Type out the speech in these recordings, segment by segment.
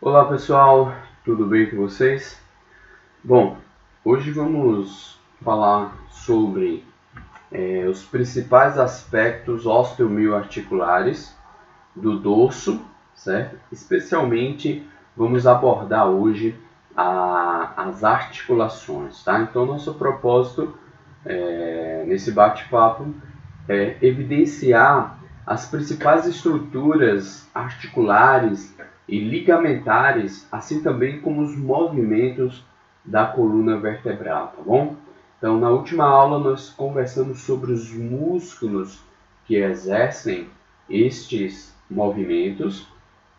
Olá pessoal, tudo bem com vocês? Bom, hoje vamos falar sobre os principais aspectos osteomioarticulares do dorso, certo? Especialmente vamos abordar hoje as articulações, tá? Então nosso propósito nesse bate-papo é evidenciar as principais estruturas articulares e ligamentares, assim também como os movimentos da coluna vertebral, tá bom? Então, na última aula nós conversamos sobre os músculos que exercem estes movimentos.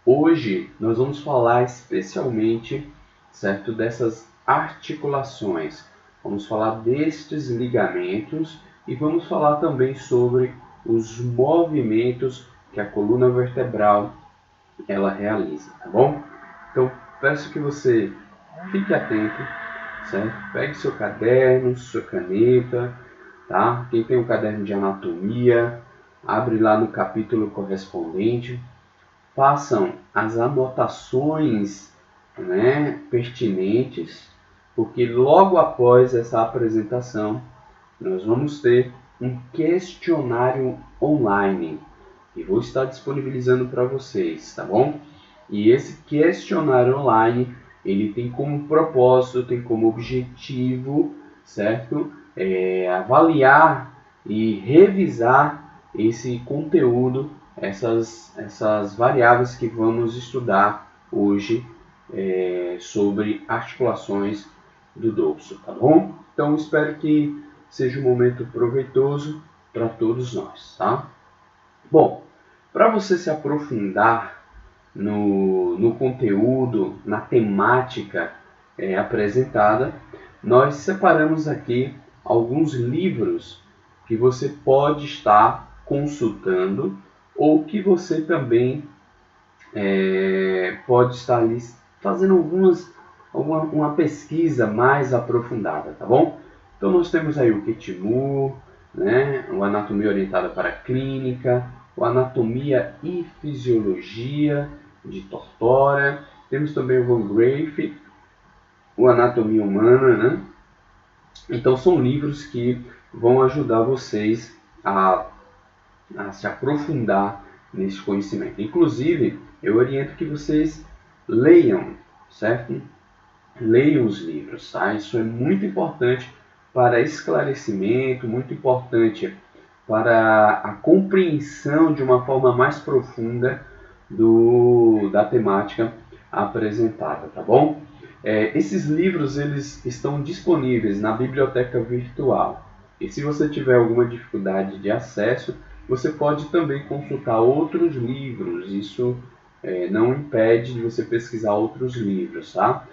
Hoje nós vamos falar especialmente, certo, dessas articulações. Vamos falar destes ligamentos e vamos falar também sobre os movimentos que a coluna vertebral ela realiza, tá bom? Então, peço que você fique atento, certo? Pegue seu caderno, sua caneta, tá? Quem tem um caderno de anatomia, abre lá no capítulo correspondente, façam as anotações, né, pertinentes, porque logo após essa apresentação nós vamos ter um questionário online e vou estar disponibilizando para vocês, tá bom? E esse questionário online ele tem como propósito, tem como objetivo, certo? Avaliar e revisar esse conteúdo, essas variáveis que vamos estudar hoje sobre articulações do dorso, tá bom? Então espero que seja um momento proveitoso para todos nós, tá? Bom, para você se aprofundar no conteúdo, na temática apresentada, nós separamos aqui alguns livros que você pode estar consultando ou que você também pode estar ali fazendo uma pesquisa mais aprofundada, tá bom? Então nós temos aí o Kitmu, né, o Anatomia Orientada para a Clínica, o Anatomia e Fisiologia de Tortora, temos também o Van Graeff, o Anatomia Humana, né? Então são livros que vão ajudar vocês a se aprofundar nesse conhecimento. Inclusive, eu oriento que vocês leiam, certo? Leiam os livros, tá? Isso é muito importante para esclarecimento, muito importante para a compreensão de uma forma mais profunda da temática apresentada, tá bom? Esses livros eles estão disponíveis na biblioteca virtual. E se você tiver alguma dificuldade de acesso, você pode também consultar outros livros. Isso não impede de você pesquisar outros livros, tá?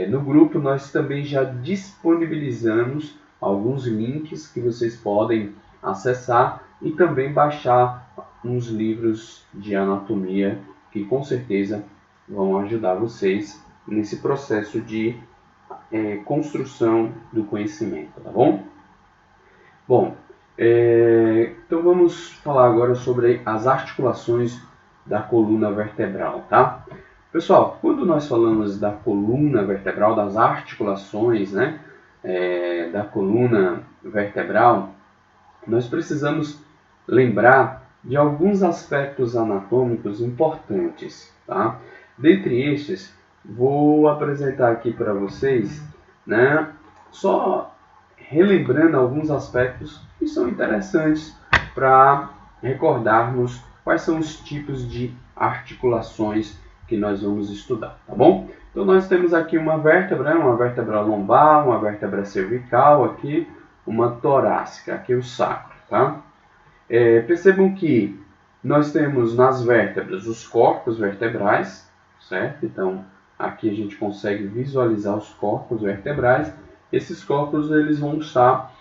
No grupo nós também já disponibilizamos alguns links que vocês podem acessar e também baixar uns livros de anatomia que com certeza vão ajudar vocês nesse processo de construção do conhecimento, tá bom? Bom, então vamos falar agora sobre as articulações da coluna vertebral, tá? Pessoal, quando nós falamos da coluna vertebral, das articulações, né, da coluna vertebral, nós precisamos lembrar de alguns aspectos anatômicos importantes, tá? Dentre estes, vou apresentar aqui para vocês, né, só relembrando alguns aspectos que são interessantes para recordarmos quais são os tipos de articulações que nós vamos estudar, tá bom? Então nós temos aqui uma vértebra lombar, uma vértebra cervical aqui, uma torácica, aqui o sacro, tá? Percebam que nós temos nas vértebras os corpos vertebrais, certo? Então aqui a gente consegue visualizar os corpos vertebrais. Esses corpos eles vão estar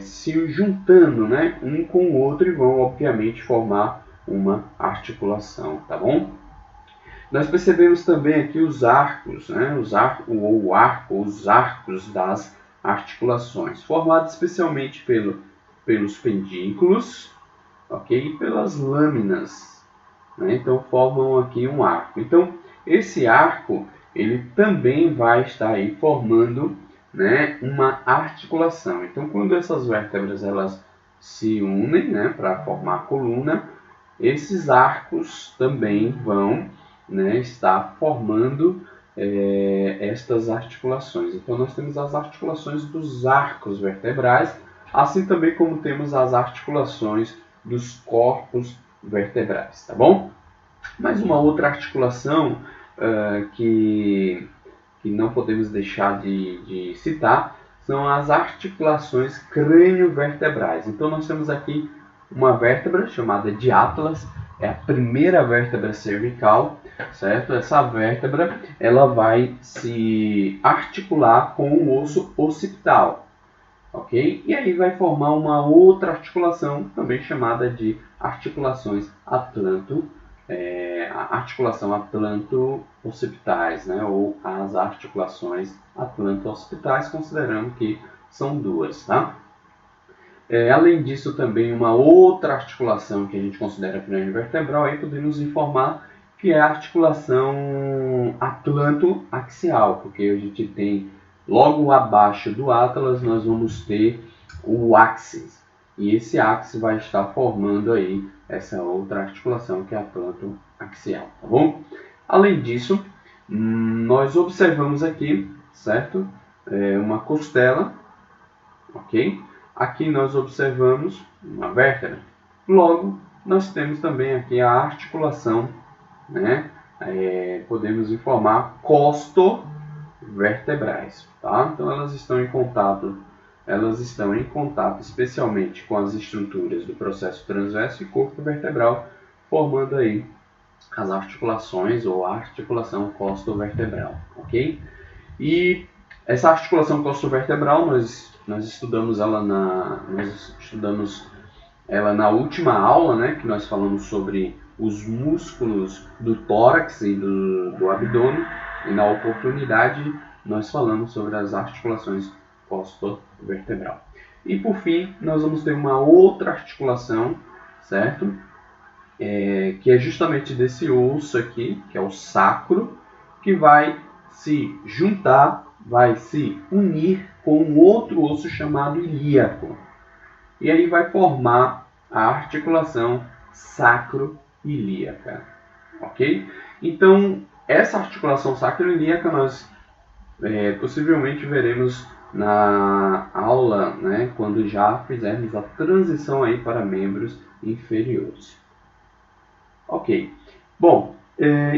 se juntando, né, um com o outro e vão obviamente formar uma articulação, tá bom? Nós percebemos também aqui os arcos, né, os arcos das articulações, formados especialmente pelos pendículos, ok? E pelas lâminas, né? Então formam aqui um arco. Então esse arco ele também vai estar aí formando, né, uma articulação. Então, quando essas vértebras elas se unem, né, para formar a coluna, esses arcos também vão, né, estar formando estas articulações. Então, nós temos as articulações dos arcos vertebrais, assim também como temos as articulações dos corpos vertebrais, tá bom? Mas uma outra articulação que não podemos deixar de citar são as articulações crânio-vertebrais. Então nós temos aqui uma vértebra chamada de Atlas, é a primeira vértebra cervical, certo? Essa vértebra ela vai se articular com o osso occipital, ok? E aí vai formar uma outra articulação, também chamada de articulações articulação atlanto-occipitais, né? Ou as articulações atlanto-occipitais, considerando que são duas, tá? Além disso, também uma outra articulação que a gente considera crânio vertebral, aí podemos informar que é a articulação atlanto-axial, porque a gente tem logo abaixo do Atlas nós vamos ter o axis, e esse axis vai estar formando aí essa outra articulação que é a atlanto-axial, tá bom? Além disso, nós observamos aqui, certo? Uma costela, ok? Aqui nós observamos uma vértebra. Logo, nós temos também aqui a articulação, né? Podemos informar costovertebrais, tá? Então elas estão em contato especialmente com as estruturas do processo transverso e corpo vertebral, formando aí as articulações ou a articulação costovertebral, ok? E essa articulação costovertebral nós estudamos ela na última aula, né, que nós falamos sobre os músculos do tórax e do abdômen, e na oportunidade nós falamos sobre as articulações costovertebral. E por fim, nós vamos ter uma outra articulação, certo? Que é justamente desse osso aqui, que é o sacro, que vai se juntar, vai se unir com um outro osso chamado ilíaco. E aí vai formar a articulação sacro-ilíaca, ok? Então, essa articulação sacro-ilíaca nós possivelmente veremos na aula, né, quando já fizermos a transição aí para membros inferiores. Ok, bom,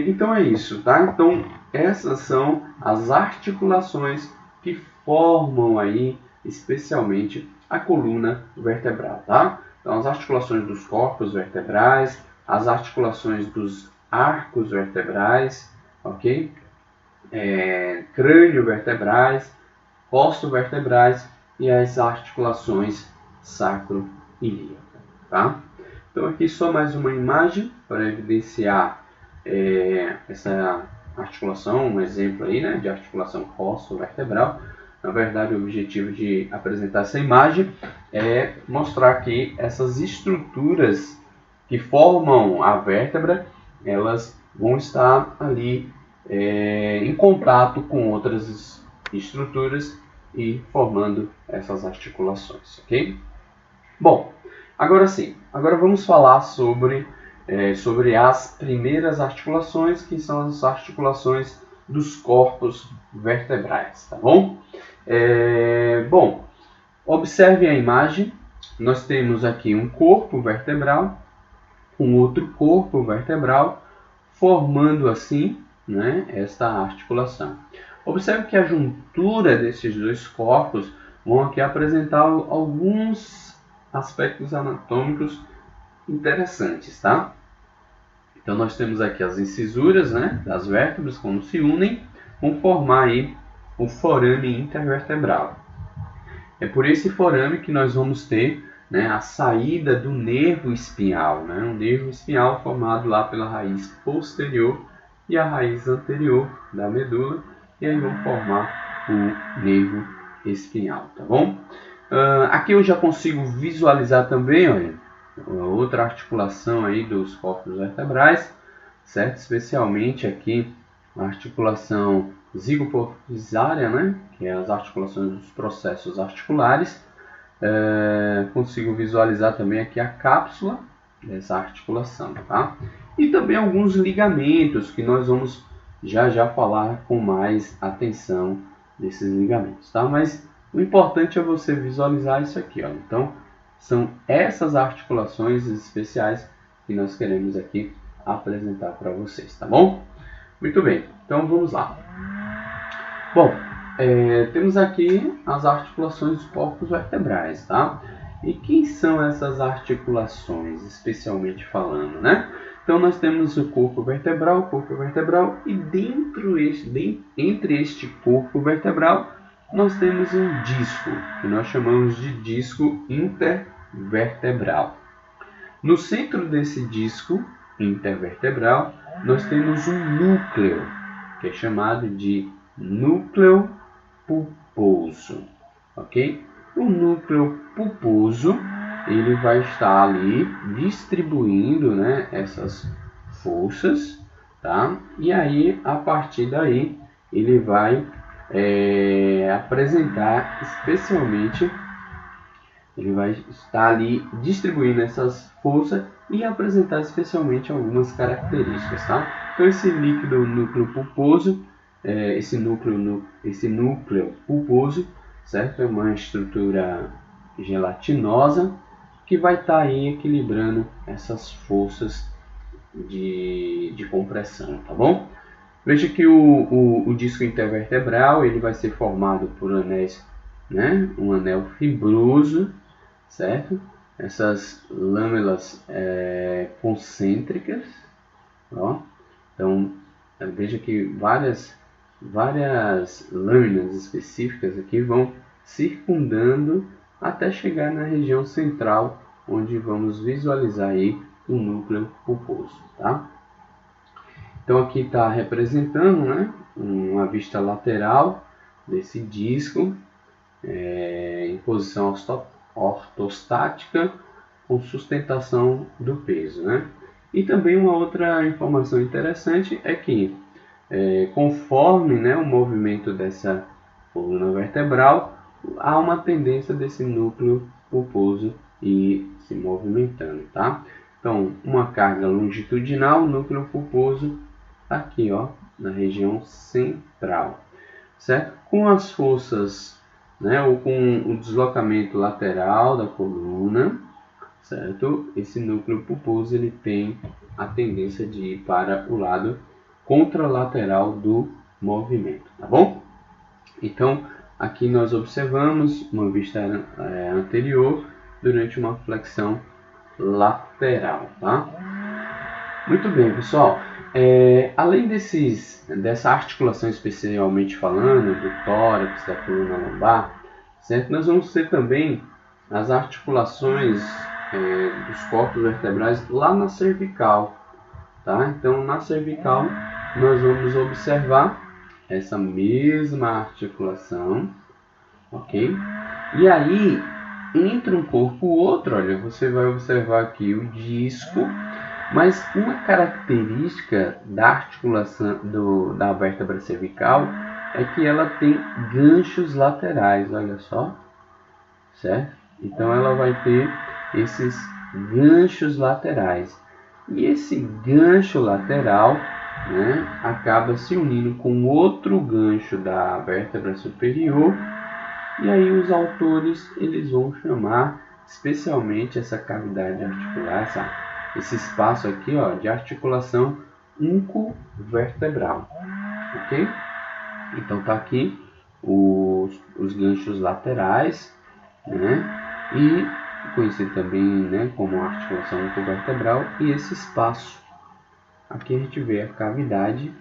então é isso, tá? Então essas são as articulações que formam aí especialmente a coluna vertebral, tá? Então as articulações dos corpos vertebrais, as articulações dos arcos vertebrais, ok? Crânio vertebrais, costovertebrais e as articulações sacro-ilíaca, tá? Então aqui só mais uma imagem para evidenciar essa articulação, um exemplo aí, né, de articulação costovertebral. Na verdade, o objetivo de apresentar essa imagem é mostrar que essas estruturas que formam a vértebra, elas vão estar ali em contato com outras estruturas e formando essas articulações, ok? Bom, agora sim, agora vamos falar sobre as primeiras articulações, que são as articulações dos corpos vertebrais, tá bom? Bom, observe a imagem, nós temos aqui um corpo vertebral, um outro corpo vertebral, formando assim, né, esta articulação. Observe que a juntura desses dois corpos vão aqui apresentar alguns aspectos anatômicos interessantes, tá? Então nós temos aqui as incisuras, né, das vértebras, quando se unem, vão formar aí o forame intervertebral. É por esse forame que nós vamos ter, né, a saída do nervo espinhal, né, um nervo espinhal formado lá pela raiz posterior e a raiz anterior da medula, e aí vão formar o nervo espinhal, tá bom? Aqui eu já consigo visualizar também, olha, outra articulação aí dos corpos vertebrais, certo? Especialmente aqui a articulação zigopofisária, né, que é as articulações dos processos articulares. Consigo visualizar também aqui a cápsula dessa articulação, tá? E também alguns ligamentos que nós vamos já falar com mais atenção desses ligamentos, tá? Mas o importante é você visualizar isso aqui, ó. Então, são essas articulações especiais que nós queremos aqui apresentar para vocês, tá bom? Muito bem, então vamos lá. Bom, temos aqui as articulações dos corpos vertebrais, tá? E quem são essas articulações, especialmente falando, né? Então nós temos o corpo vertebral e entre este corpo vertebral nós temos um disco, que nós chamamos de disco intervertebral. No centro desse disco intervertebral nós temos um núcleo, que é chamado de núcleo pulposo, ok? O núcleo pulposo ele vai estar ali distribuindo, né, essas forças, tá? E aí a partir daí ele vai apresentar especialmente, ele vai estar ali distribuindo essas forças e apresentar especialmente algumas características, tá? Então esse líquido núcleo pulposo, esse núcleo pulposo, certo? É uma estrutura gelatinosa que vai estar aí equilibrando essas forças de compressão, tá bom? Veja que o disco intervertebral ele vai ser formado por anéis, né? Um anel fibroso, certo? Essas lâmelas concêntricas, ó. Então veja que várias lâminas específicas aqui vão circundando até chegar na região central, onde vamos visualizar aí o núcleo pulposo, tá? Então aqui está representando, né, uma vista lateral desse disco em posição ortostática com sustentação do peso, né? E também uma outra informação interessante é que conforme, né, o movimento dessa coluna vertebral, há uma tendência desse núcleo pulposo ir se movimentando, tá? Então, uma carga longitudinal, o núcleo pulposo aqui, ó, na região central, certo? Com as forças, né, ou com o deslocamento lateral da coluna, certo? Esse núcleo pulposo ele tem a tendência de ir para o lado contralateral do movimento, tá bom? Então, aqui nós observamos uma vista anterior durante uma flexão lateral, tá? Muito bem, pessoal. Além dessa articulação especialmente falando, do tórax, da coluna lombar, certo? Nós vamos ter também as articulações dos corpos vertebrais lá na cervical, tá? Então, na cervical, nós vamos observar essa mesma articulação, ok? E aí, entre um corpo e o outro, olha, você vai observar aqui o disco, mas uma característica da articulação da vértebra cervical é que ela tem ganchos laterais, olha só, certo? Então ela vai ter esses ganchos laterais. E esse gancho lateral, né, acaba se unindo com outro gancho da vértebra superior, e aí os autores eles vão chamar especialmente essa cavidade articular, esse espaço aqui, ó, de articulação uncovertebral, ok? Então tá aqui os ganchos laterais, né, e conhecido também, né, como articulação uncovertebral, e esse espaço aqui a gente vê a cavidade,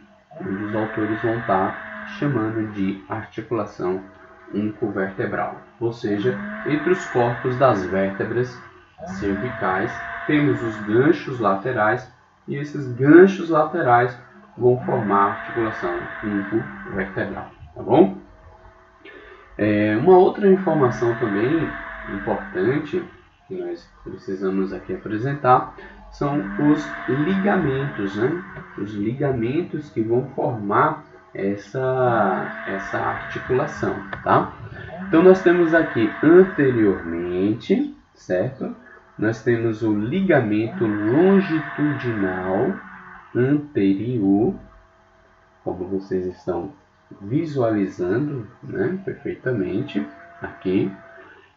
onde os autores vão estar chamando de articulação uncovertebral, ou seja, entre os corpos das vértebras cervicais temos os ganchos laterais, e esses ganchos laterais vão formar a articulação uncovertebral, tá bom? Uma outra informação também importante que nós precisamos aqui apresentar são os ligamentos, né? Os ligamentos que vão formar essa articulação, tá? Então nós temos aqui anteriormente, certo? Nós temos o ligamento longitudinal anterior, como vocês estão visualizando, né, perfeitamente aqui.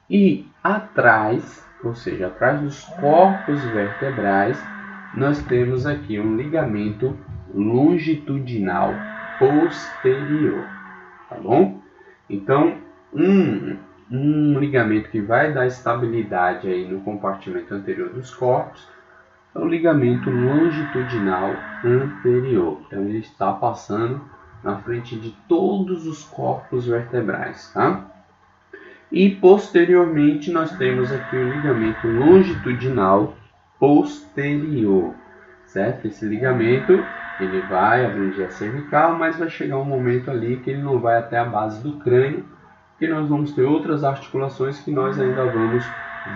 E atrás, ou seja, atrás dos corpos vertebrais, nós temos aqui um ligamento longitudinal posterior, tá bom? Então, um ligamento que vai dar estabilidade aí no compartimento anterior dos corpos é o ligamento longitudinal anterior. Então, ele está passando na frente de todos os corpos vertebrais, tá? E posteriormente nós temos aqui o ligamento longitudinal posterior, certo? Esse ligamento ele vai abranger a cervical, mas vai chegar um momento ali que ele não vai até a base do crânio, que nós vamos ter outras articulações que nós ainda vamos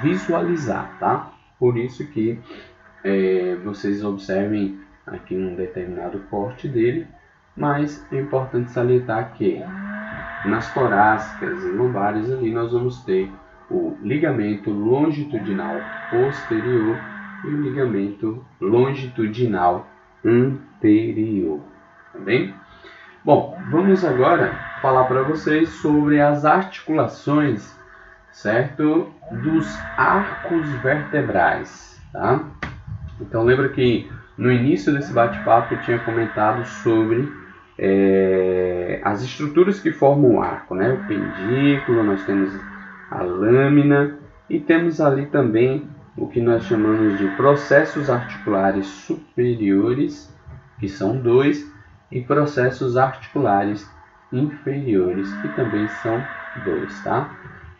visualizar, tá? Por isso que vocês observem aqui um determinado corte dele, mas é importante salientar que nas torácicas e lombares ali nós vamos ter o ligamento longitudinal posterior e o ligamento longitudinal anterior, tá bem? Bom, vamos agora falar para vocês sobre as articulações, certo? Dos arcos vertebrais, tá? Então lembra que no início desse bate-papo eu tinha comentado sobre as estruturas que formam o arco, né? O pendículo, nós temos a lâmina e temos ali também o que nós chamamos de processos articulares superiores, que são 2, e processos articulares inferiores, que também são 2, tá?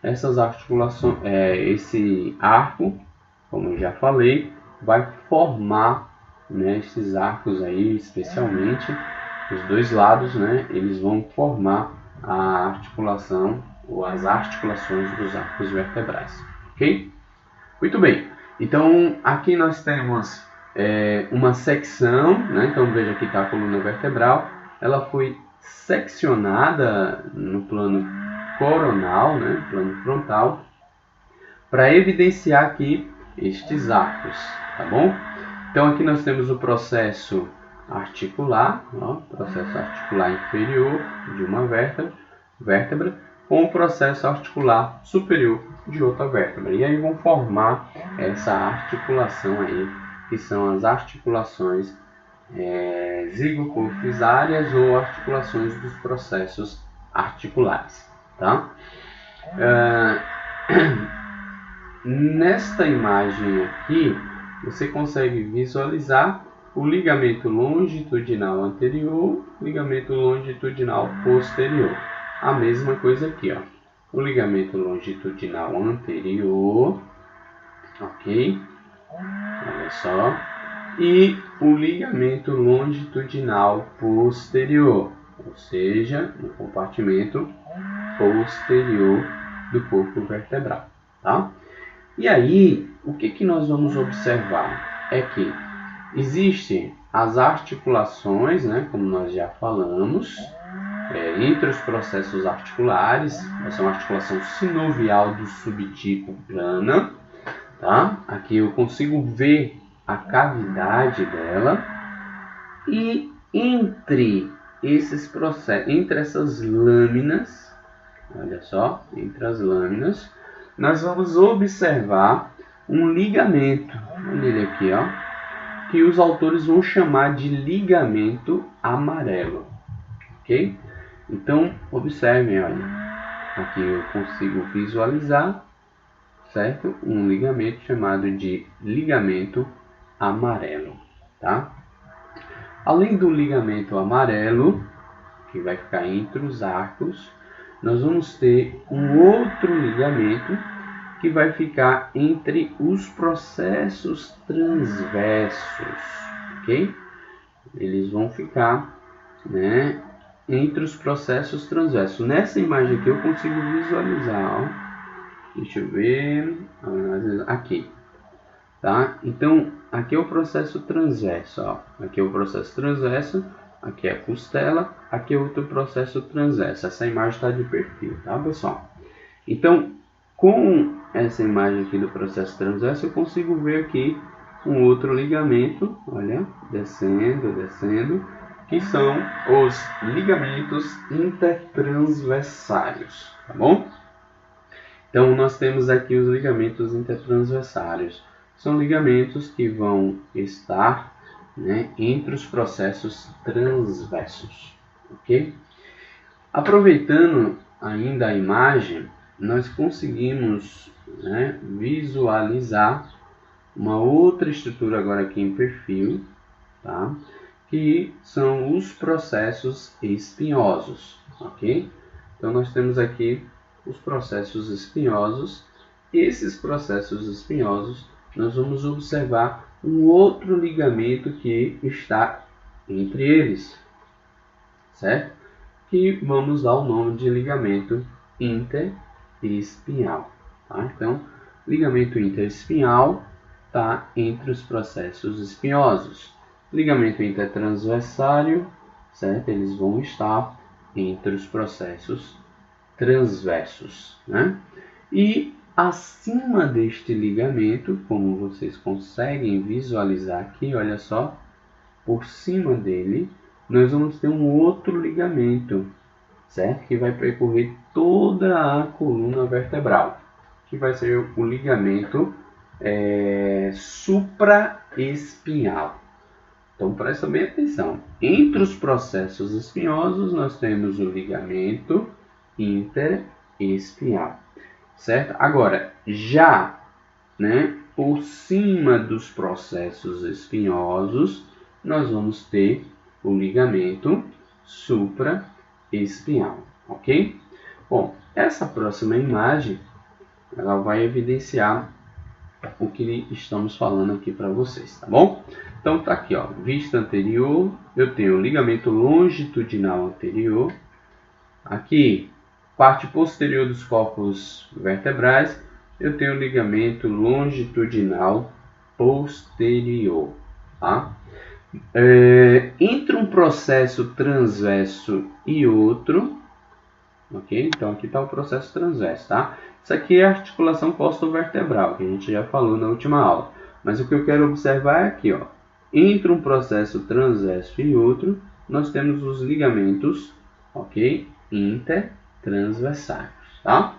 Essas articulações, esse arco, como eu já falei, vai formar, né, esses arcos aí, especialmente os dois lados, né, eles vão formar a articulação ou as articulações dos arcos vertebrais, ok? Muito bem, então aqui nós temos uma secção, né? Então veja aqui está a coluna vertebral, ela foi seccionada no plano coronal, né, plano frontal, para evidenciar aqui estes arcos, tá bom? Então aqui nós temos o processo articular, ó, processo articular inferior de uma vértebra com o processo articular superior de outra vértebra. E aí vão formar essa articulação aí, que são as articulações zigocortizárias ou articulações dos processos articulares, tá? Nesta imagem aqui, você consegue visualizar o ligamento longitudinal anterior, ligamento longitudinal posterior. A mesma coisa aqui, ó. O ligamento longitudinal anterior, ok? Olha só. E o ligamento longitudinal posterior, ou seja, no compartimento posterior do corpo vertebral, tá? E aí, o que nós vamos observar é que existem as articulações, né, como nós já falamos, entre os processos articulares. Essa é uma articulação sinovial do subtipo plana, tá? Aqui eu consigo ver a cavidade dela, e entre esses processos, entre essas lâminas, olha só, entre as lâminas, nós vamos observar um ligamento, olha ele aqui, ó, que os autores vão chamar de ligamento amarelo, ok? Então, observem, olha, aqui eu consigo visualizar, certo? Um ligamento chamado de ligamento amarelo, tá? Além do ligamento amarelo, que vai ficar entre os arcos, nós vamos ter um outro ligamento que vai ficar entre os processos transversos, ok? Eles vão ficar, né, entre os processos transversos. Nessa imagem aqui eu consigo visualizar, ó. Deixa eu ver, aqui, tá? Então aqui é o processo transverso, ó. Aqui é o processo transverso, aqui é a costela, aqui é outro processo transverso. Essa imagem está de perfil, tá, pessoal? Então, com essa imagem aqui do processo transverso, eu consigo ver aqui um outro ligamento, olha, descendo, descendo, que são os ligamentos intertransversários, tá bom? Então, nós temos aqui os ligamentos intertransversários. São ligamentos que vão estar, né, entre os processos transversos, ok? Aproveitando ainda a imagem, nós conseguimos, né, visualizar uma outra estrutura agora aqui em perfil, tá? Que são os processos espinhosos, ok? Então nós temos aqui os processos espinhosos. Esses processos espinhosos, nós vamos observar um outro ligamento que está entre eles, certo? Que vamos dar o nome de ligamento interespinhal, tá? Então, ligamento interespinhal está entre os processos espinhosos. Ligamento intertransversário, certo? Eles vão estar entre os processos transversos, né? E acima deste ligamento, como vocês conseguem visualizar aqui, olha só, por cima dele, nós vamos ter um outro ligamento, certo? Que vai percorrer toda a coluna vertebral, que vai ser o ligamento supraespinhal. Então presta bem atenção. Entre os processos espinhosos, nós temos o ligamento interespinhal, certo? Agora, já, né, por cima dos processos espinhosos, nós vamos ter o ligamento supraespinhal, ok? Bom, essa próxima imagem, ela vai evidenciar o que estamos falando aqui para vocês, tá bom? Então tá aqui, ó, vista anterior, eu tenho o ligamento longitudinal anterior, aqui, parte posterior dos corpos vertebrais, eu tenho o ligamento longitudinal posterior, tá? Entre um processo transverso e outro, ok? Então aqui está o processo transverso, tá? Isso aqui é a articulação costovertebral, que a gente já falou na última aula. Mas o que eu quero observar é aqui, ó. Entre um processo transverso e outro, nós temos os ligamentos, ok? Intertransversários, tá?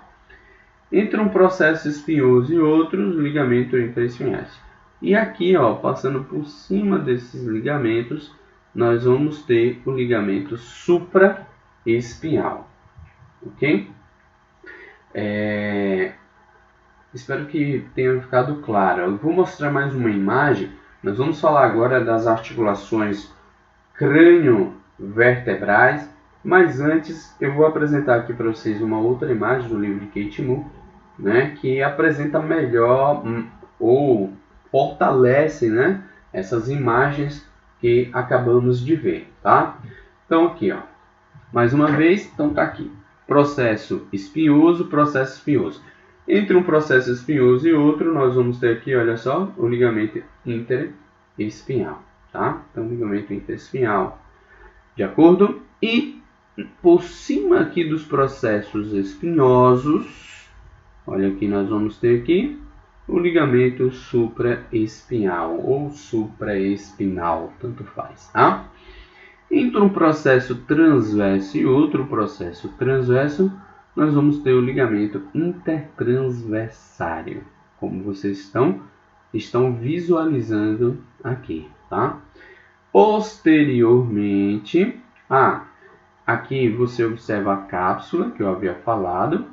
Entre um processo espinhoso e outro, os ligamentos interespinhais. E aqui, ó, passando por cima desses ligamentos, nós vamos ter o ligamento supraespinhal, ok? Espero que tenha ficado claro. Eu vou mostrar mais uma imagem. Nós vamos falar agora das articulações crânio-vertebrais, mas antes eu vou apresentar aqui para vocês uma outra imagem do livro de Kate Moore, né, que apresenta melhor ou fortalece, né, essas imagens que acabamos de ver, tá? Então aqui, ó, mais uma vez, então tá aqui, processo espinhoso, processo espinhoso. Entre um processo espinhoso e outro, nós vamos ter aqui, olha só, o ligamento interespinhal, tá? Então, ligamento interespinhal, de acordo? E por cima aqui dos processos espinhosos, olha aqui, nós vamos ter aqui o ligamento supraespinhal ou supraespinal, tanto faz, tá? Entre um processo transverso e outro processo transverso, nós vamos ter o ligamento intertransversário, como vocês estão visualizando aqui, tá? Posteriormente, aqui você observa a cápsula que eu havia falado,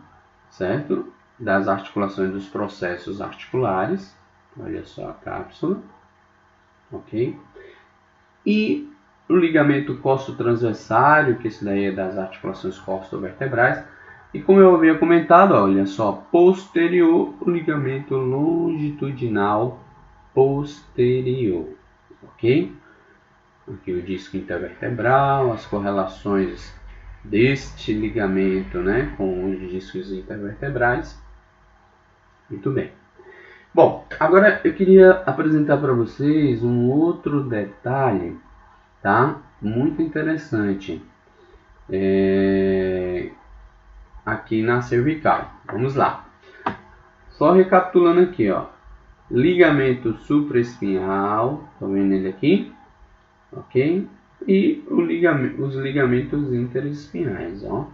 certo? Das articulações dos processos articulares, olha só a cápsula, ok? E o ligamento costotransversário, que esse daí é das articulações costovertebrais. E como eu havia comentado, olha só, posterior, o ligamento longitudinal posterior, ok? Aqui o disco intervertebral, as correlações deste ligamento, né, com os discos intervertebrais. Muito bem. Bom, agora eu queria apresentar para vocês um outro detalhe, tá? Muito interessante. Aqui na cervical. Vamos lá. Só recapitulando aqui, ó. Ligamento supraespinhal, tá vendo ele aqui? Ok? E os ligamentos interespinhais, ó.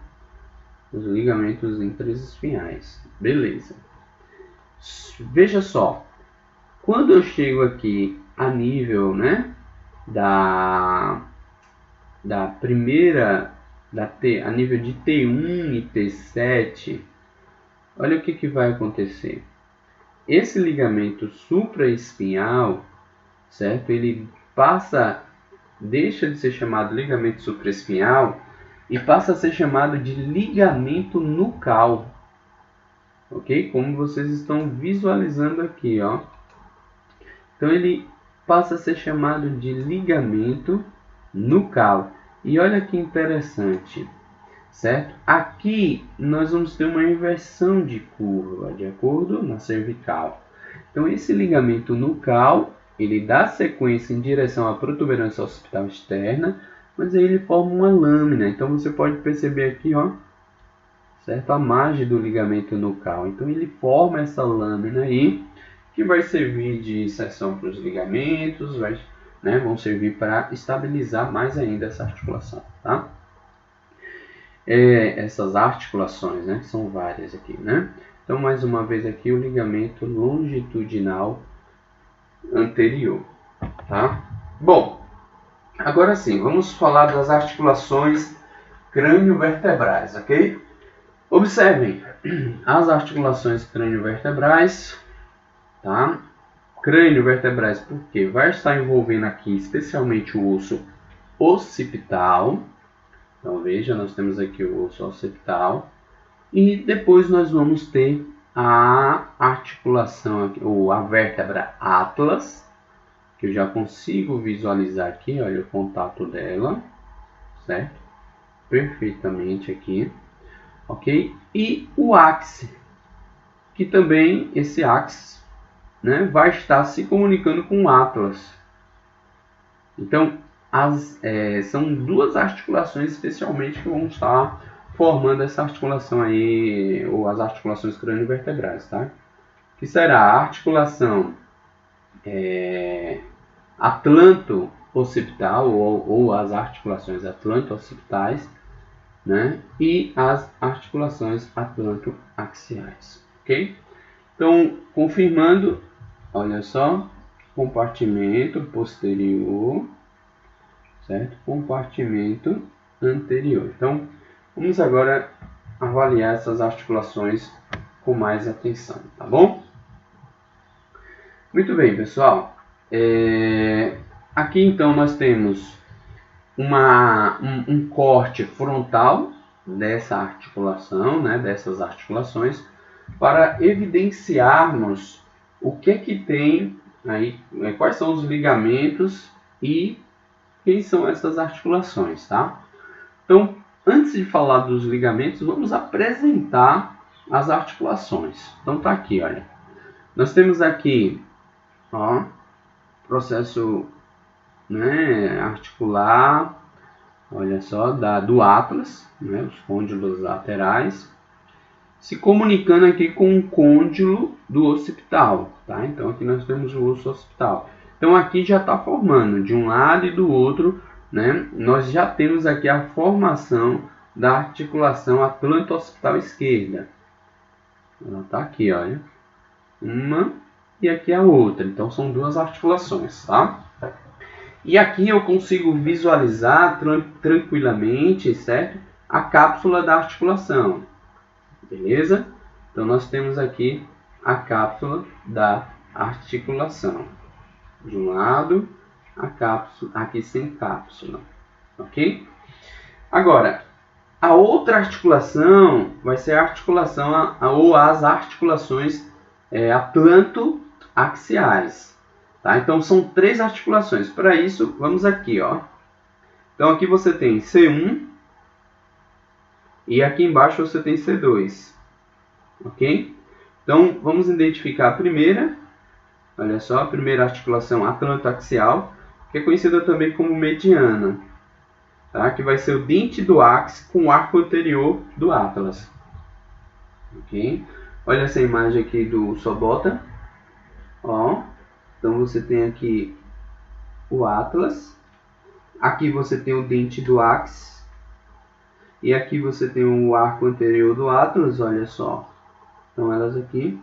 Os ligamentos interespinhais. Beleza. Veja só. Quando eu chego aqui a nível, né, da primeira, a nível de T1 e T7, olha o que vai acontecer. Esse ligamento supraespinhal, certo? Ele deixa de ser chamado ligamento supraespinhal e passa a ser chamado de ligamento nucal, ok? Como vocês estão visualizando aqui, ó. Então ele passa a ser chamado de ligamento nucal. E olha que interessante, certo? Aqui nós vamos ter uma inversão de curva, de acordo na cervical. Então esse ligamento nucal, ele dá sequência em direção à protuberância occipital externa, mas aí ele forma uma lâmina. Então você pode perceber aqui, ó, certo? A margem do ligamento nucal. Então ele forma essa lâmina aí, que vai servir de seção para os ligamentos, vão servir para estabilizar mais ainda essa articulação, tá? Essas articulações, né? São várias aqui, né? Então, mais uma vez aqui, o ligamento longitudinal anterior, tá? Bom, agora sim, vamos falar das articulações crânio-vertebrais, ok? Observem, as articulações crânio-vertebrais, tá? Crânio-vertebrais, porque vai estar envolvendo aqui especialmente o osso occipital. Então veja, nós temos aqui o osso occipital. E depois nós vamos ter a articulação, ou a vértebra atlas, que eu já consigo visualizar aqui, olha o contato dela, certo? Perfeitamente aqui, ok? E o ápice, que também esse ápice, né, vai estar se comunicando com o atlas. Então, são duas articulações especialmente que vão estar formando essa articulação aí, ou as articulações crânio-vertebrais, tá? Que será a articulação atlanto-occipital, ou as articulações atlanto-occipitais, né? E as articulações atlanto-axiais, ok? Então, confirmando, olha só, compartimento posterior, certo? Compartimento anterior. Então, vamos agora avaliar essas articulações com mais atenção, tá bom? Muito bem, pessoal. Aqui então nós temos um corte frontal dessa articulação, né, dessas articulações, para evidenciarmos o que tem aí, quais são os ligamentos e quem são essas articulações, tá? Então, antes de falar dos ligamentos, vamos apresentar as articulações. Então tá aqui, olha. Nós temos aqui, ó, processo, né, articular, olha só, do atlas, né, os côndilos laterais, se comunicando aqui com o côndilo do occipital, tá? Então aqui nós temos o osso occipital. Então aqui já está formando de um lado e do outro, né? Nós já temos aqui a formação da articulação atlanto-occipital esquerda. Ela está aqui, olha. Uma e aqui a outra. Então são duas articulações, tá? E aqui eu consigo visualizar tranquilamente, certo? A cápsula da articulação. Beleza? Então nós temos aqui a cápsula da articulação. De um lado, a cápsula, aqui sem cápsula. Ok? Agora, a outra articulação vai ser a articulação ou as articulações atlanto-axiais. Tá? Então são três articulações. Para isso, vamos aqui, ó. Então aqui você tem C1 e aqui embaixo você tem C2. Ok? Então vamos identificar a primeira, Olha só, a primeira articulação atlantoaxial, que é conhecida também como mediana, tá? Que vai ser o dente do ápice com o arco anterior do atlas. Ok? Olha essa imagem aqui do Sobota. Ó, então você tem aqui o atlas. Aqui você tem o dente do ápice. E aqui você tem o arco anterior do atlas, olha só. Então elas aqui,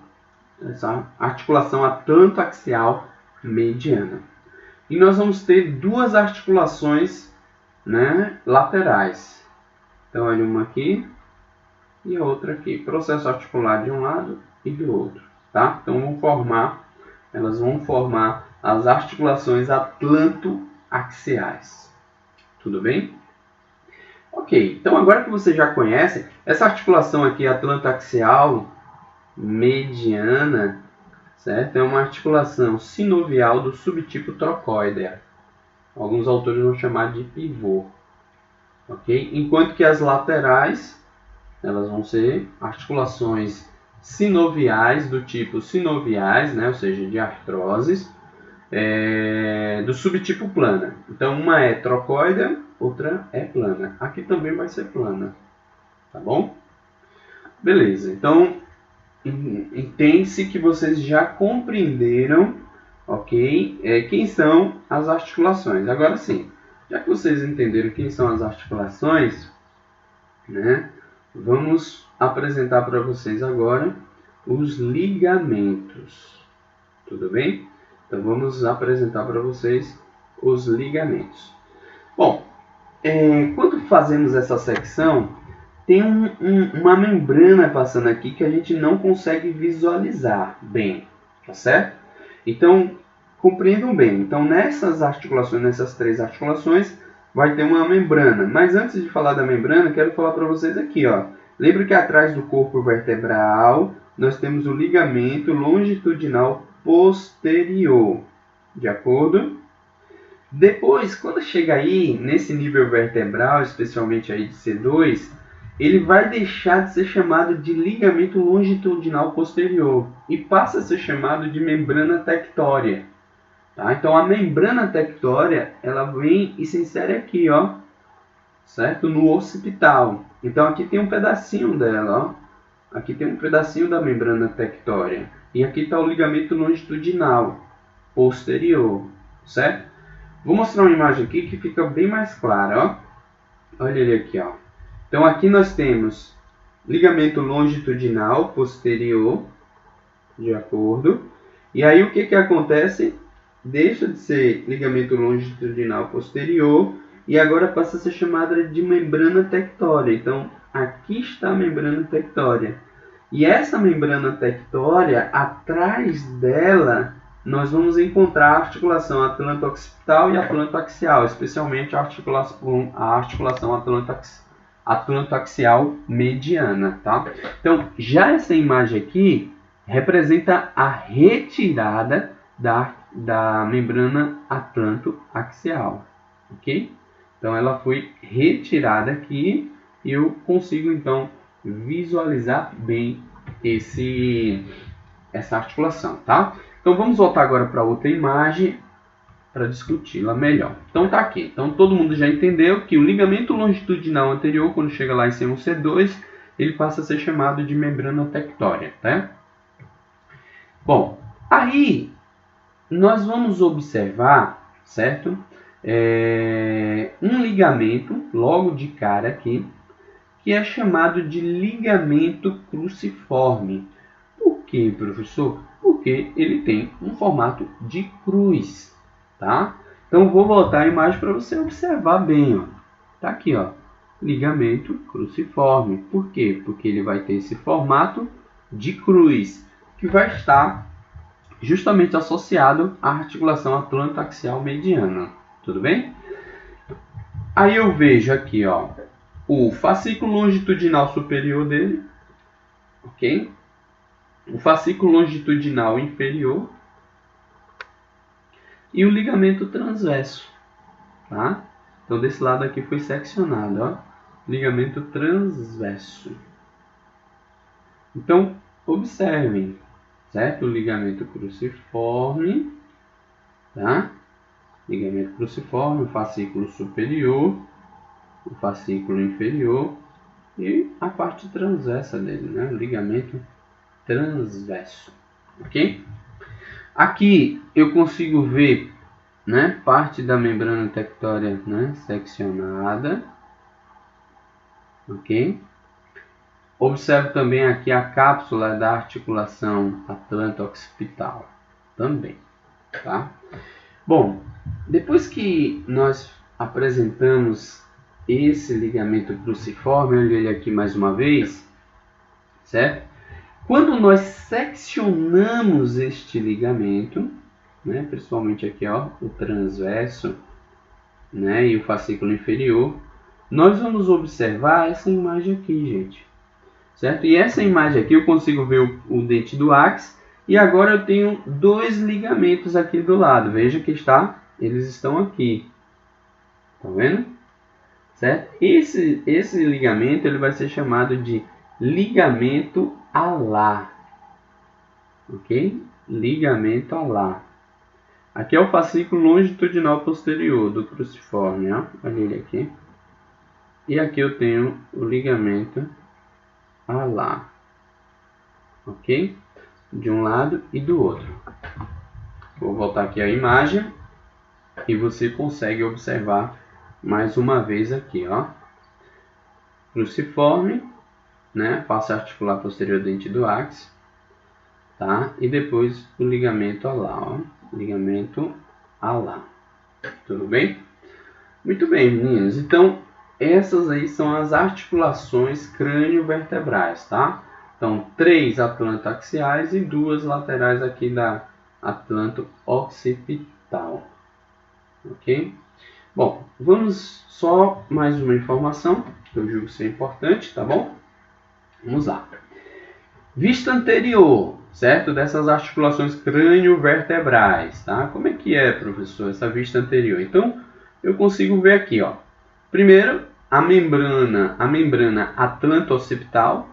essa articulação atlantoaxial mediana. E nós vamos ter duas articulações, né, laterais. Então olha uma aqui e a outra aqui. Processo articular de um lado e do outro, tá? Então elas vão formar as articulações atlantoaxiais. Tudo bem? Ok, então agora que você já conhece, essa articulação aqui atlantoaxial mediana, certo? É uma articulação sinovial do subtipo trocoidea. Alguns autores vão chamar de pivô. Ok? Enquanto que as laterais, elas vão ser articulações sinoviais do tipo sinoviais, né? Ou seja, de artroses, do subtipo plana. Então, uma é trocoidea, outra é plana. Aqui também vai ser plana. Tá bom? Beleza. Então, entende-se que vocês já compreenderam, ok? Quem são as articulações. Agora sim, já que vocês entenderam quem são as articulações, né? Vamos apresentar para vocês agora os ligamentos. Tudo bem? Então vamos apresentar para vocês os ligamentos. Bom, quando fazemos essa secção, tem uma membrana passando aqui que a gente não consegue visualizar bem, tá certo? Então, compreendam bem. Então, nessas três articulações, vai ter uma membrana. Mas antes de falar da membrana, quero falar para vocês aqui, ó. Lembra que atrás do corpo vertebral, nós temos o ligamento longitudinal posterior, de acordo? Depois, quando chega aí, nesse nível vertebral, especialmente aí de C2, ele vai deixar de ser chamado de ligamento longitudinal posterior e passa a ser chamado de membrana tectória. Tá? Então, a membrana tectória, ela vem e se insere aqui, ó, certo? No occipital. Então, aqui tem um pedacinho dela, ó. Aqui tem um pedacinho da membrana tectória. E aqui está o ligamento longitudinal posterior, certo? Vou mostrar uma imagem aqui que fica bem mais clara, ó. Olha ele aqui, ó. Então aqui nós temos ligamento longitudinal posterior, de acordo. E aí o que acontece? Deixa de ser ligamento longitudinal posterior e agora passa a ser chamada de membrana tectória. Então aqui está a membrana tectória. E essa membrana tectória, atrás dela, nós vamos encontrar a articulação atlanto-occipital e atlanto-axial, especialmente a articulação atlanto-axial mediana, tá? Então, já essa imagem aqui representa a retirada da membrana atlanto-axial, ok? Então, ela foi retirada aqui e eu consigo, então, visualizar bem essa articulação, tá? Então vamos voltar agora para outra imagem para discuti-la melhor. Então tá aqui. Então todo mundo já entendeu que o ligamento longitudinal anterior, quando chega lá em C1-C2, ele passa a ser chamado de membrana tectória, tá? Bom, aí nós vamos observar, certo? Um ligamento logo de cara aqui, que é chamado de ligamento cruciforme. Por quê, professor? Porque ele tem um formato de cruz, tá? Então vou voltar a imagem para você observar bem, ó. Tá aqui, ó, ligamento cruciforme. Por quê? Porque ele vai ter esse formato de cruz, que vai estar justamente associado à articulação atlanto-axial mediana. Tudo bem? Aí eu vejo aqui, ó, o fascículo longitudinal superior dele, ok? O fascículo longitudinal inferior e o ligamento transverso, tá? Então desse lado aqui foi seccionado, ó, ligamento transverso. Então observem, certo? O ligamento cruciforme, tá? Ligamento cruciforme, o fascículo superior, o fascículo inferior e a parte transversa dele, né? O ligamento transverso, ok? Aqui eu consigo ver, né, parte da membrana tectória, né, seccionada, ok? Observe também aqui a cápsula da articulação atlanto-occipital, também, tá? Bom, depois que nós apresentamos esse ligamento cruciforme, olha ele aqui mais uma vez, certo? Quando nós seccionamos este ligamento, né, principalmente aqui, ó, o transverso, né, e o fascículo inferior, nós vamos observar essa imagem aqui, gente, certo? E essa imagem aqui eu consigo ver o dente do ápice e agora eu tenho dois ligamentos aqui do lado. Veja que eles estão aqui, tá vendo? Certo? Esse ligamento ele vai ser chamado de ligamento alar, ok? Ligamento alar. Aqui é o fascículo longitudinal posterior do cruciforme, ó. Olha ele aqui. E aqui eu tenho o ligamento alar, ok? De um lado e do outro. Vou voltar aqui a imagem e você consegue observar mais uma vez aqui, ó. Cruciforme, né? Face articular posterior do dente do ápice, tá? E depois o ligamento alar, ó. Ligamento alar. Tudo bem? Muito bem, meninos. Então, essas aí são as articulações crânio-vertebrais, tá? Então, 3 atlanto-axiais e 2 laterais aqui da atlanto-occipital. Ok? Bom, vamos só mais uma informação, que eu julgo ser importante, tá bom? Vamos lá. Vista anterior, certo? Dessas articulações crânio-vertebrais, tá? Como é que é, professor, essa vista anterior? Então, eu consigo ver aqui, ó. Primeiro, a membrana atlanto-occipital,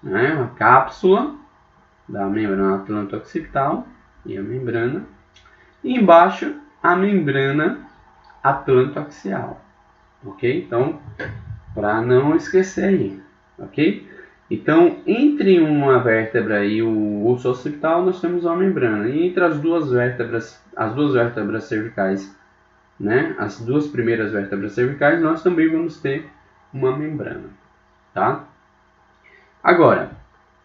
né? A cápsula da membrana atlanto-occipital e a membrana. E embaixo, a membrana atlanto-axial, ok? Então, para não esquecer aí, ok? Então, entre uma vértebra e o osso occipital, nós temos uma membrana. E entre as duas vértebras cervicais, né? As duas primeiras vértebras cervicais, nós também vamos ter uma membrana, tá? Agora,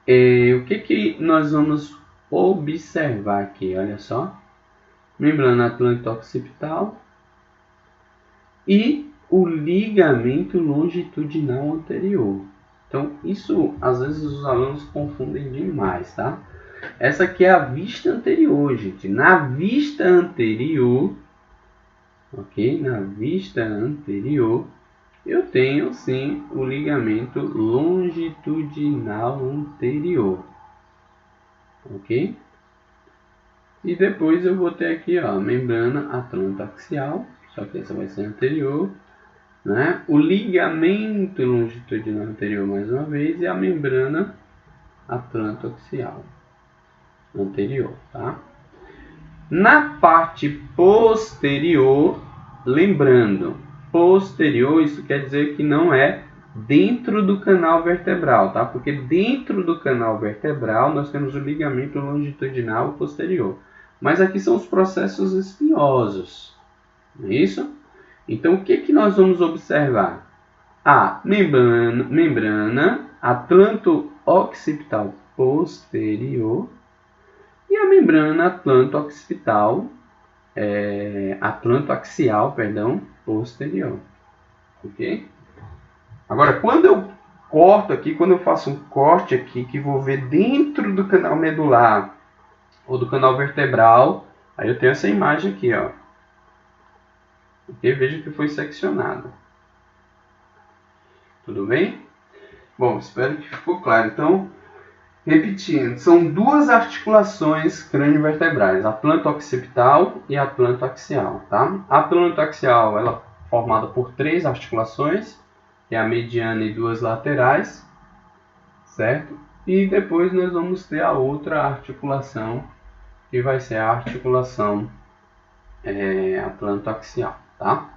o que nós vamos observar aqui? Olha só. Membrana atlanto-occipital e o ligamento longitudinal anterior. Então, isso às vezes os alunos confundem demais, tá? Essa aqui é a vista anterior, gente. Na vista anterior, ok? Na vista anterior, eu tenho sim o ligamento longitudinal anterior, ok? E depois eu vou ter aqui, ó, a membrana atlanto-axial, só que essa vai ser anterior, né? O ligamento longitudinal anterior mais uma vez e a membrana atlanto-axial anterior, tá? Na parte posterior, lembrando, posterior isso quer dizer que não é dentro do canal vertebral, tá? Porque dentro do canal vertebral nós temos o ligamento longitudinal posterior. Mas aqui são os processos espinhosos, não é isso? Então, o que nós vamos observar? A membrana atlanto-occipital posterior e a membrana atlanto-axial, posterior. Ok? Agora, quando eu corto aqui, quando eu faço um corte aqui, que vou ver dentro do canal medular ou do canal vertebral, aí eu tenho essa imagem aqui, ó. Ok? Veja que foi seccionada. Tudo bem? Bom, espero que ficou claro. Então, repetindo, são duas articulações crânio-vertebrais, a atlanto-occipital e a atlanto-axial, tá? A atlanto-axial, ela é formada por 3 articulações, que é a mediana e 2 laterais, certo? E depois nós vamos ter a outra articulação, que vai ser a articulação atlantoaxial, tá?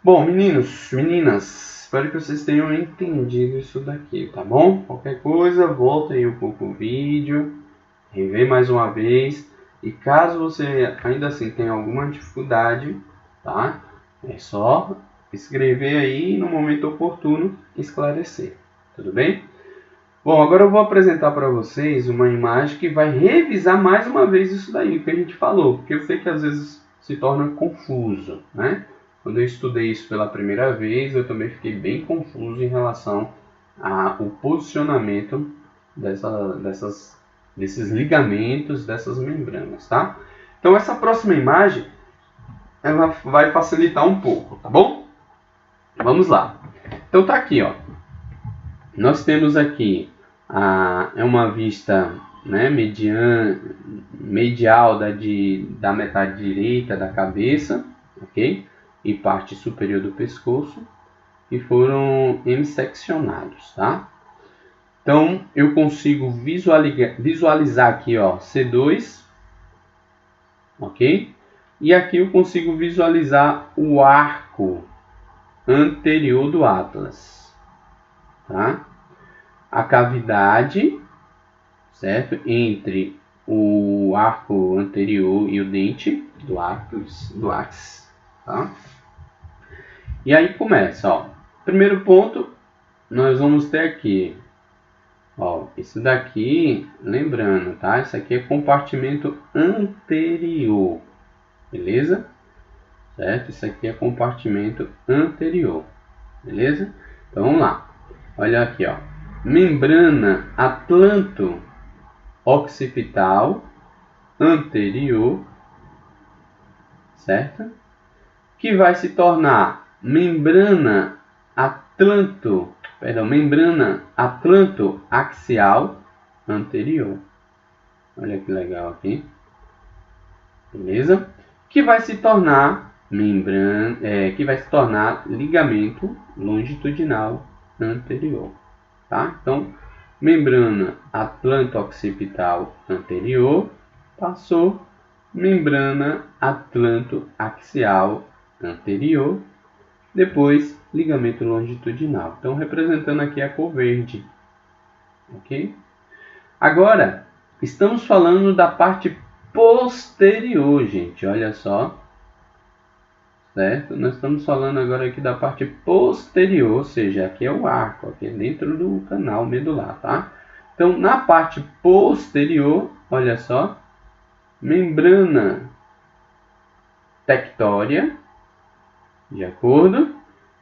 Bom, meninos, meninas, espero que vocês tenham entendido isso daqui, tá bom? Qualquer coisa, volta aí um pouco o vídeo, revê mais uma vez. E caso você ainda assim tenha alguma dificuldade, tá? É só escrever aí e no momento oportuno esclarecer, tudo bem? Bom, agora eu vou apresentar para vocês uma imagem que vai revisar mais uma vez isso daí que a gente falou, porque eu sei que às vezes se torna confuso, né? Quando eu estudei isso pela primeira vez, eu também fiquei bem confuso em relação ao posicionamento desses ligamentos, dessas membranas, tá? Então essa próxima imagem, ela vai facilitar um pouco, tá bom? Vamos lá. Então tá aqui, ó. Nós temos aqui é uma vista, né, medial da metade direita da cabeça, ok? E parte superior do pescoço, que foram hemisseccionados, tá? Então eu consigo visualizar aqui, ó, C2, ok? E aqui eu consigo visualizar o arco anterior do Atlas, tá? A cavidade, certo? Entre o arco anterior e o dente do ápice, tá? E aí começa, ó. Primeiro ponto, nós vamos ter aqui, ó, isso daqui, lembrando, tá? Isso aqui é compartimento anterior, beleza? Certo? Isso aqui é compartimento anterior, beleza? Então vamos lá. Olha aqui, ó. Membrana atlanto-occipital anterior, certo? Que vai se tornar membrana atlanto-axial anterior. Olha que legal aqui. Beleza? Que vai se tornar ligamento longitudinal anterior, tá? Então, membrana atlanto-occipital anterior passou membrana atlanto-axial anterior, depois ligamento longitudinal. Então, representando aqui a cor verde, ok? Agora, estamos falando da parte posterior, gente, olha só. Certo? Nós estamos falando agora aqui da parte posterior, ou seja, aqui é o arco, aqui é dentro do canal medular, tá? Então, na parte posterior, olha só, membrana tectória, de acordo?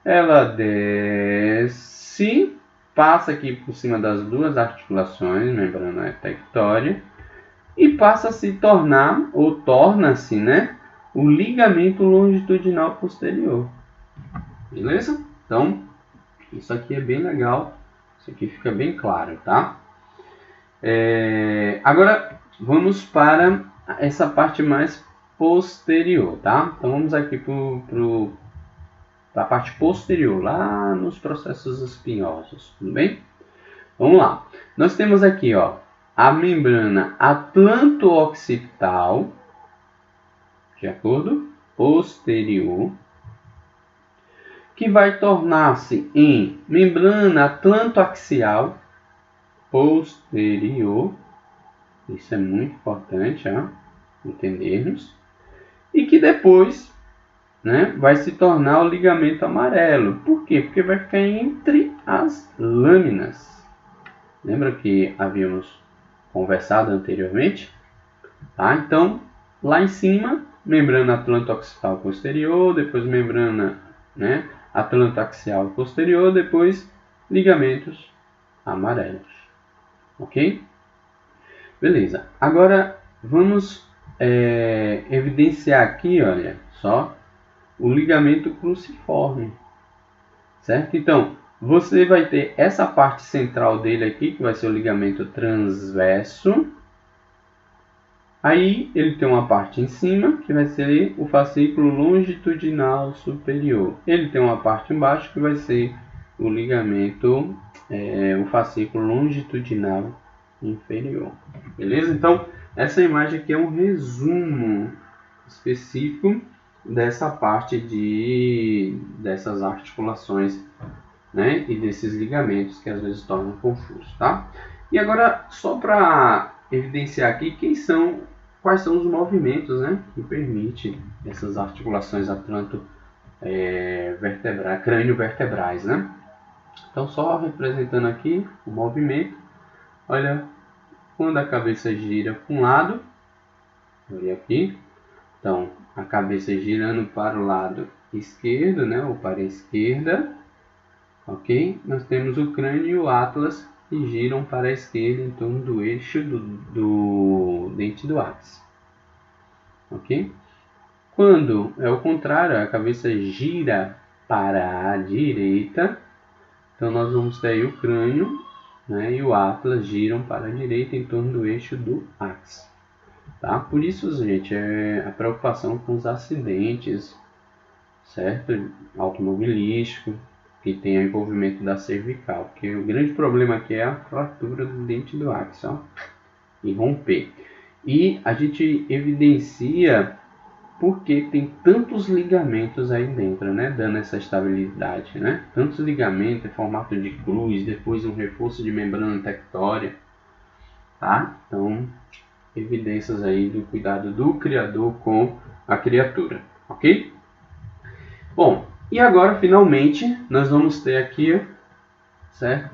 Ela desce, passa aqui por cima das duas articulações, membrana tectória, e passa a se tornar, ou torna-se, né? O ligamento longitudinal posterior. Beleza? Então, isso aqui é bem legal. Isso aqui fica bem claro, tá? Agora, vamos para essa parte mais posterior, tá? Então, vamos aqui para a parte posterior, lá nos processos espinhosos, tudo bem? Vamos lá. Nós temos aqui, ó, a membrana atlanto-occipital, de acordo? Posterior, que vai tornar-se em membrana atlantoaxial posterior. Isso é muito importante, ó, entendermos. E que depois, né, vai se tornar o ligamento amarelo. Por quê? Porque vai ficar entre as lâminas. Lembra que havíamos conversado anteriormente? Tá? Então, lá em cima, membrana atlanto-occipital posterior, depois membrana, né, atlanto-axial posterior, depois ligamentos amarelos. Ok? Beleza. Agora, vamos evidenciar aqui, olha só, o ligamento cruciforme. Certo? Então, você vai ter essa parte central dele aqui, que vai ser o ligamento transverso. Aí ele tem uma parte em cima, que vai ser o fascículo longitudinal superior. Ele tem uma parte embaixo, que vai ser o ligamento o fascículo longitudinal inferior. Beleza? Então, essa imagem aqui é um resumo específico dessa parte dessas articulações, né, e desses ligamentos que às vezes tornam confuso, tá? E agora, só para evidenciar aqui quais são os movimentos, né, que permitem essas articulações atlanto crânio-vertebrais, né? Então, só representando aqui o movimento, olha, quando a cabeça gira para um lado, olha aqui, então a cabeça girando para o lado esquerdo, né, ou para a esquerda, ok? Nós temos o crânio e o atlas que giram para a esquerda em torno do eixo do dente do ápice, ok? Quando é o contrário, a cabeça gira para a direita, então nós vamos ter aí o crânio, né, e o atlas giram para a direita em torno do eixo do ápice. Tá? Por isso, gente, a preocupação com os acidentes, certo? Automobilístico, que tem o envolvimento da cervical, porque o grande problema aqui é a fratura do dente do ápice, ó, e romper. E a gente evidencia porque tem tantos ligamentos aí dentro, né, dando essa estabilidade, né? Tantos ligamentos em formato de cruz, depois um reforço de membrana tectória, tá? Então, evidências aí do cuidado do criador com a criatura, ok? Bom, e agora finalmente nós vamos ter aqui, certo,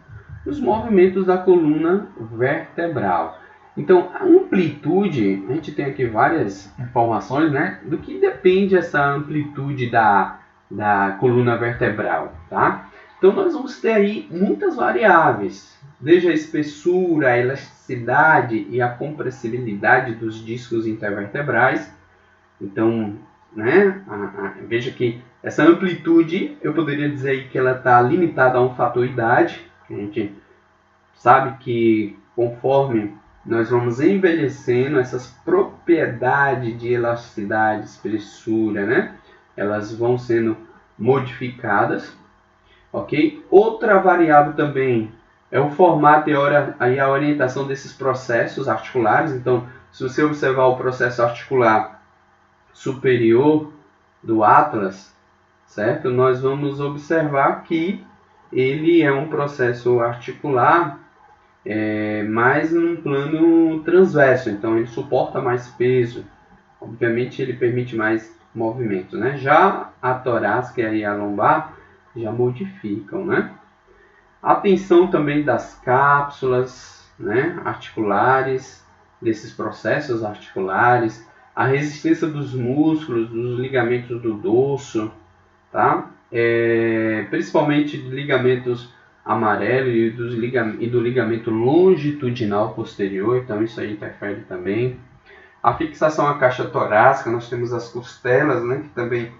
os movimentos da coluna vertebral. Então, a amplitude, a gente tem aqui várias informações, né, do que depende essa amplitude da coluna vertebral, tá? Então, nós vamos ter aí muitas variáveis, desde a espessura, a elasticidade e a compressibilidade dos discos intervertebrais. Então, né, veja que essa amplitude, eu poderia dizer aí que ela está limitada a um fator idade. A gente sabe que conforme nós vamos envelhecendo, essas propriedades de elasticidade, espessura, né, elas vão sendo modificadas, ok? Outra variável também é o formato e a orientação desses processos articulares. Então, se você observar o processo articular superior do atlas, certo? Nós vamos observar que ele é um processo articular mais num plano transverso, então ele suporta mais peso, obviamente ele permite mais movimento, né? Já a torácica e a lombar já modificam, né? A tensão também das cápsulas, né, articulares, desses processos articulares, a resistência dos músculos, dos ligamentos do dorso, tá? Principalmente de ligamentos amarelo e do ligamento longitudinal posterior, então isso aí interfere também. A fixação à caixa torácica, nós temos as costelas, né, que também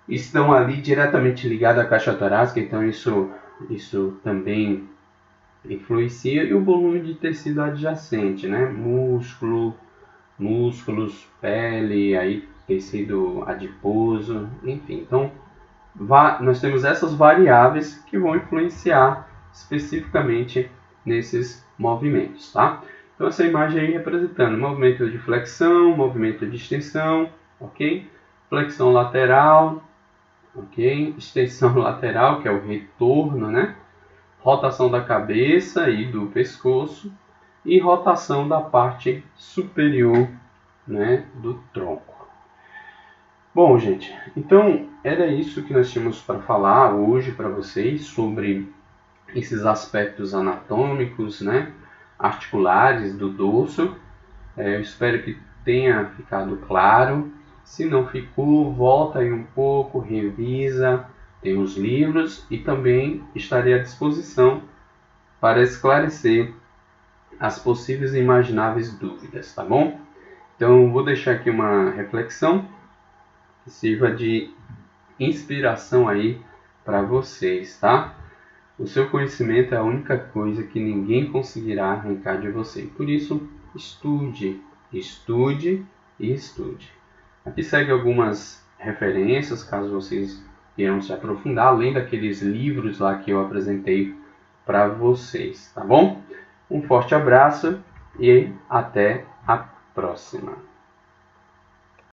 estão ali diretamente ligadas à caixa torácica, então isso também influencia. E o volume de tecido adjacente, né, músculos, pele, aí tecido adiposo, enfim. Então, nós temos essas variáveis que vão influenciar especificamente nesses movimentos, tá? Então, essa imagem aí representando movimento de flexão, movimento de extensão, ok? Flexão lateral, ok? Extensão lateral, que é o retorno, né? Rotação da cabeça e do pescoço e rotação da parte superior, né, do tronco. Bom, gente, então era isso que nós tínhamos para falar hoje para vocês sobre esses aspectos anatômicos, né, articulares do dorso. Eu espero que tenha ficado claro. Se não ficou, volta aí um pouco, revisa, tem os livros e também estarei à disposição para esclarecer as possíveis e imagináveis dúvidas, tá bom? Então, vou deixar aqui uma reflexão que sirva de inspiração aí para vocês, tá? O seu conhecimento é a única coisa que ninguém conseguirá arrancar de você. Por isso, estude, estude e estude. Aqui segue algumas referências, caso vocês queiram se aprofundar, além daqueles livros lá que eu apresentei para vocês, tá bom? Um forte abraço e até a próxima.